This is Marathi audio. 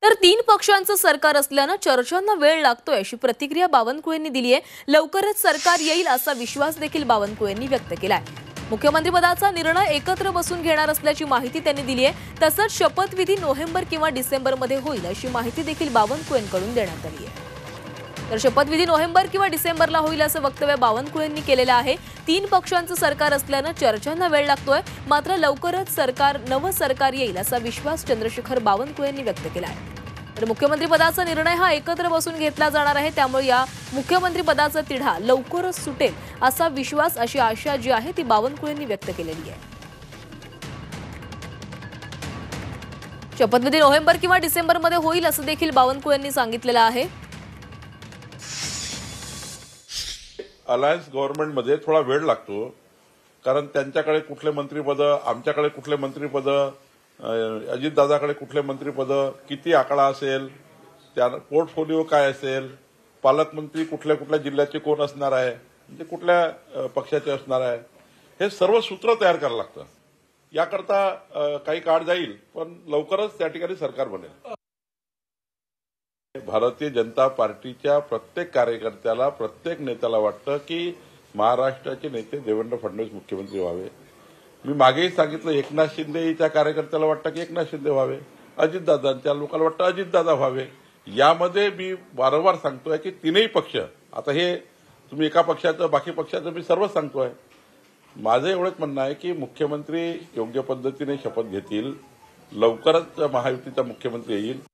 तर 3 पक्षांचं सरकार असल्यानं चर्चांना वेळ लागतोय अशी प्रतिक्रिया बावनकुळेंनी दिली आहे। लवकरच सरकार येईल असा विश्वास देखील बावनकुळेंनी व्यक्त केलाय। मुख्यमंत्रीपदाचा निर्णय एकत्र बसून घेणार असल्याची माहिती त्यांनी दिली आहे। तसंच शपथविधी नोव्हेंबर किंवा डिसेंबरमध्ये होईल अशी माहिती देखील बावनकुळेंकडून देण्यात आली आहे। तर शपथविधी नोव्हेंबर किंवा डिसेंबरला होईल असं वक्तव्य बावनकुळेंनी केलेलं आहे। 3 पक्षांचं सरकार असल्यानं चर्चांना वेळ लागतोय, मात्र लवकरच नवं सरकार येईल असा विश्वास चंद्रशेखर बावनकुळेंनी व्यक्त केला आहे। तर मुख्यमंत्रीपदाचा निर्णय हा एकत्र बसून घेतला जाणार आहे, त्यामुळे या मुख्यमंत्रीपदाचा तिढा लवकरच सुटेल असा विश्वास, अशी आशा जी आहे ती बावनकुळेंनी व्यक्त केलेली आहे। शपथविधी नोव्हेंबर किंवा डिसेंबरमध्ये होईल असं देखील बावनकुळेंनी सांगितलेलं आहे। अलायन्स गव्हर्नमेंटमध्ये थोडा वेळ लागतो, कारण त्यांच्याकडे कुठले मंत्रिपद, आमच्याकडे कुठले मंत्रिपद, अजितदादाकडे कुठले मंत्रिपद, किती आकडा असेल, त्या पोर्टफोलिओ काय असेल, पालकमंत्री कुठल्या कुठल्या जिल्ह्याचे कोण असणार आहे, म्हणजे कुठल्या पक्षाचे असणार आहे, हे सर्व सूत्र तयार करायला लागतं। याकरता काही काळ जाईल, पण लवकरच त्या ठिकाणी सरकार बनेल। भारतीय जनता पार्टीच्या प्रत्येक कार्यकर्त्याला, प्रत्येक नेत्याला वाटतं की महाराष्ट्राचे नेते देवेंद्र फडणवीस मुख्यमंत्री व्हावे। मी मागेही सांगितलं, एकनाथ शिंदेच्या कार्यकर्त्याला वाटतं की एकनाथ शिंदे व्हावे, अजितदादांच्या लोकांना वाटतं अजितदादा व्हावे। यामध्ये मी वारंवार सांगतोय की तीनही पक्ष, आता हे तुम्ही एका पक्षाचं बाकी पक्षाचं मी सर्वच सांगतोय, माझं एवढंच म्हणणं आहे की मुख्यमंत्री योग्य पद्धतीने शपथ घेतील, लवकरच महायुतीचा मुख्यमंत्री येईल।